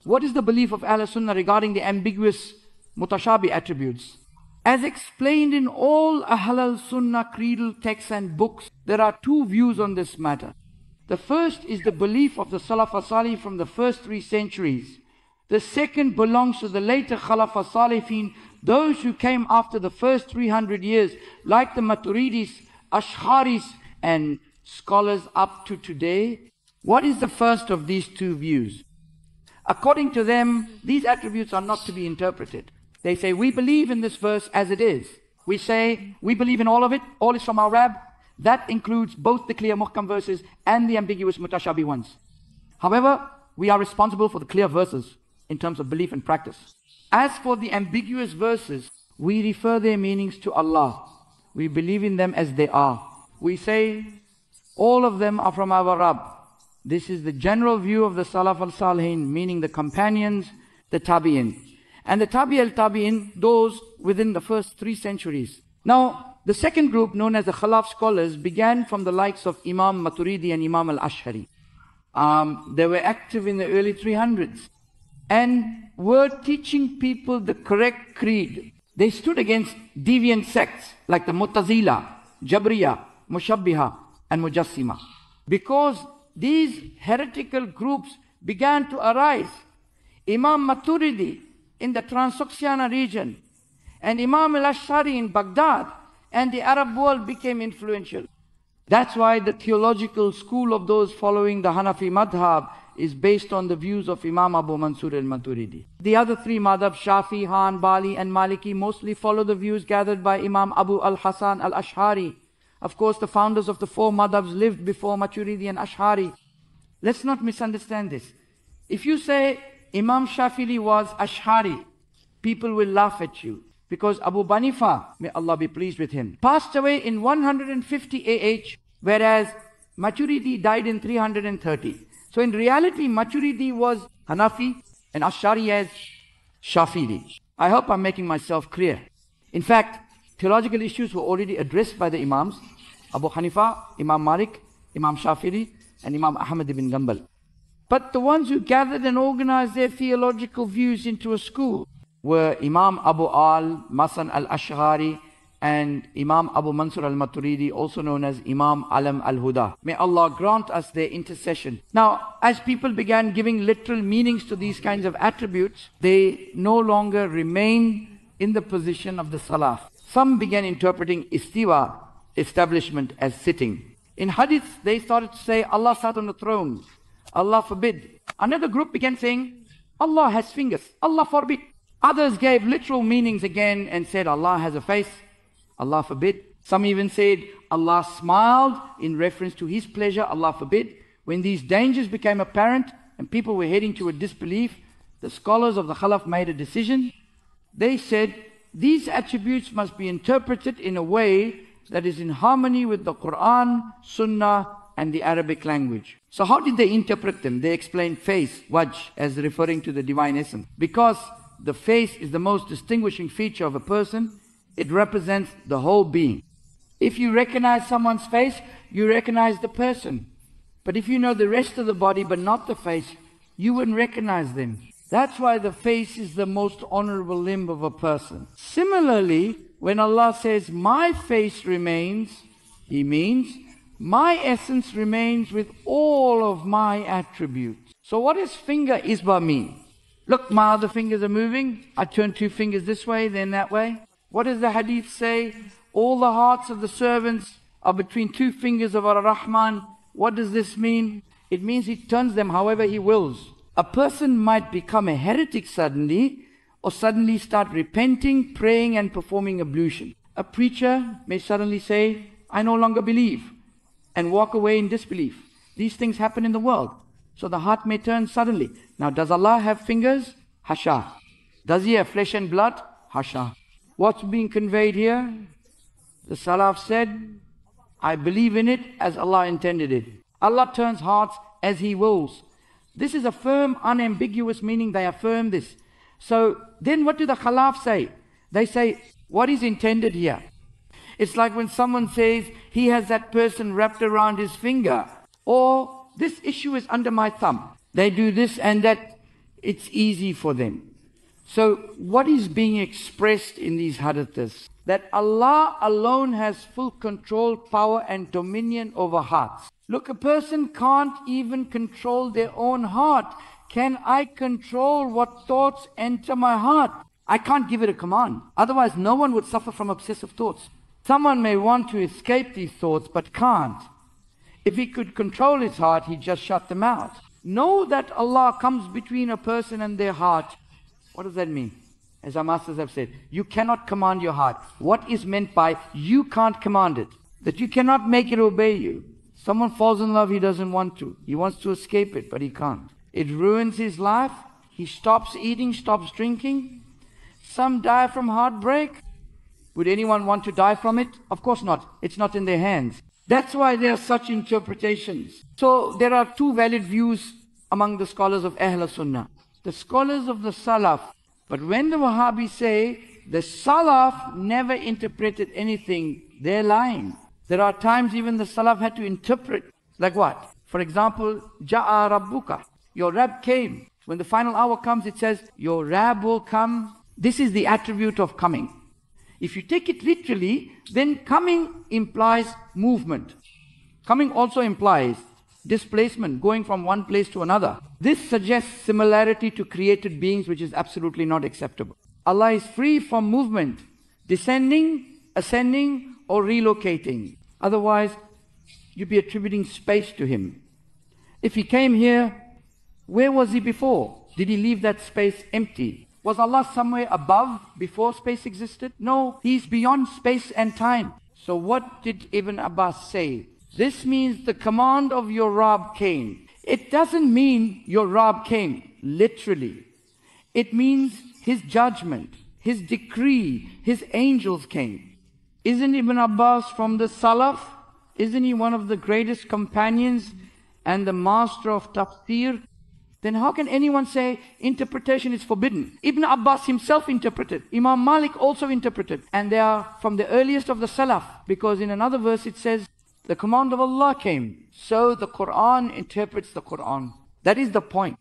What is the belief of Ahl-i Sunnah regarding the ambiguous Mutashabih attributes? As explained in all Ahl-i Sunnah creedal texts and books, there are two views on this matter. The first is the belief of the Salaf as-Salih from the first 3 centuries. The second belongs to the later Khalaf as-Salifin, those who came after the first 300 years, like the Maturidis, Ash'aris, and scholars up to today. What is the first of these two views? According to them, these attributes are not to be interpreted. They say, we believe in this verse as it is. We say, we believe in all of it, all is from our Rabb. That includes both the clear muhkam verses and the ambiguous mutashabih ones. However, we are responsible for the clear verses in terms of belief and practice. As for the ambiguous verses, we refer their meanings to Allah. We believe in them as they are. We say, all of them are from our Rabb. This is the general view of the Salaf al-Salihin, meaning the companions, the Tabi'in. And the Tabi al-Tabi'in, those within the first 3 centuries. Now, the second group, known as the Khalaf scholars, began from the likes of Imam Maturidi and Imam al-Ash'ari. They were active in the early 300s and were teaching people the correct creed. They stood against deviant sects like the Mu'tazila, Jabriya, Mushabbiha, and Mujassima. Because these heretical groups began to arise. Imam Maturidi in the Transoxiana region and Imam al-Ash'ari in Baghdad and the Arab world became influential. That's why the theological school of those following the Hanafi madhab is based on the views of Imam Abu Mansur al-Maturidi. The other 3 madhab, Shafi, Hanbali and Maliki, mostly follow the views gathered by Imam Abu al-Hasan al-Ash'ari. Of course, the founders of the 4 madhabs lived before Maturidi and Ash'ari. Let's not misunderstand this. If you say Imam Shafi'i was Ash'ari, people will laugh at you. Because Abu Hanifa, may Allah be pleased with him, passed away in 150 AH, whereas Maturidi died in 330. So in reality, Maturidi was Hanafi and Ash'ari as Shafi'i. I hope I'm making myself clear. In fact, theological issues were already addressed by the Imams, Abu Hanifa, Imam Malik, Imam Shafi'i, and Imam Ahmad ibn Hanbal. But the ones who gathered and organized their theological views into a school were Imam Abu Masan al-Ash'ari and Imam Abu Mansur al-Maturidi, also known as Imam Alam al-Huda. May Allah grant us their intercession. Now, as people began giving literal meanings to these kinds of attributes, they no longer remain in the position of the Salaf. Some began interpreting istiwa, establishment, as sitting. In hadith, they started to say, Allah sat on the throne. Allah forbid. Another group began saying, Allah has fingers. Allah forbid. Others gave literal meanings again and said, Allah has a face. Allah forbid. Some even said, Allah smiled in reference to His pleasure. Allah forbid. When these dangers became apparent and people were heading to a disbelief, the scholars of the Khalaf made a decision. They said, these attributes must be interpreted in a way that is in harmony with the Quran, Sunnah, and the Arabic language. So how did they interpret them? They explained face, wajh, as referring to the divine essence. Because the face is the most distinguishing feature of a person, it represents the whole being. If you recognize someone's face, you recognize the person. But if you know the rest of the body but not the face, you wouldn't recognize them. That's why the face is the most honorable limb of a person. Similarly, when Allah says, my face remains, He means, my essence remains with all of my attributes. So what does finger isba mean? Look, my other fingers are moving. I turn 2 fingers this way, then that way. What does the hadith say? All the hearts of the servants are between 2 fingers of Ar-Rahman. What does this mean? It means He turns them however He wills. A person might become a heretic suddenly, or suddenly start repenting, praying and performing ablution. A preacher may suddenly say, I no longer believe, and walk away in disbelief. These things happen in the world. So the heart may turn suddenly. Now, does Allah have fingers? Hasha. Does He have flesh and blood? Hasha. What's being conveyed here? The Salaf said, I believe in it as Allah intended it. Allah turns hearts as He wills. This is a firm, unambiguous meaning. They affirm this. So then what do the Khalaf say? They say, what is intended here? It's like when someone says, he has that person wrapped around his finger, or this issue is under my thumb. They do this and that. It's easy for them. So what is being expressed in these hadiths? That Allah alone has full control, power and dominion over hearts. Look, a person can't even control their own heart. Can I control what thoughts enter my heart? I can't give it a command. Otherwise, no one would suffer from obsessive thoughts. Someone may want to escape these thoughts, but can't. If he could control his heart, he'd just shut them out. Know that Allah comes between a person and their heart. What does that mean? As our masters have said, you cannot command your heart. What is meant by you can't command it? That you cannot make it obey you. Someone falls in love, he doesn't want to. He wants to escape it, but he can't. It ruins his life. He stops eating, stops drinking. Some die from heartbreak. Would anyone want to die from it? Of course not. It's not in their hands. That's why there are such interpretations. So there are two valid views among the scholars of Ahl-i Sunnah. The scholars of the Salaf. But when the Wahhabis say the Salaf never interpreted anything, they're lying. There are times even the Salaf had to interpret. Like what? For example, Ja'a Rabbuka. Your Rabb came. When the final hour comes, it says, your Rabb will come. This is the attribute of coming. If you take it literally, then coming implies movement. Coming also implies displacement, going from one place to another. This suggests similarity to created beings, which is absolutely not acceptable. Allah is free from movement, descending, ascending, or relocating. Otherwise, you'd be attributing space to Him. If He came here, where was He before? Did He leave that space empty? Was Allah somewhere above before space existed? No, He's beyond space and time. So what did Ibn Abbas say? This means the command of your Rabb came. It doesn't mean your Rabb came, literally. It means His judgment, His decree, His angels came. Isn't Ibn Abbas from the Salaf? Isn't he one of the greatest companions and the master of tafsir? Then how can anyone say interpretation is forbidden? Ibn Abbas himself interpreted. Imam Malik also interpreted. And they are from the earliest of the Salaf. Because in another verse it says, the command of Allah came. So the Quran interprets the Quran. That is the point.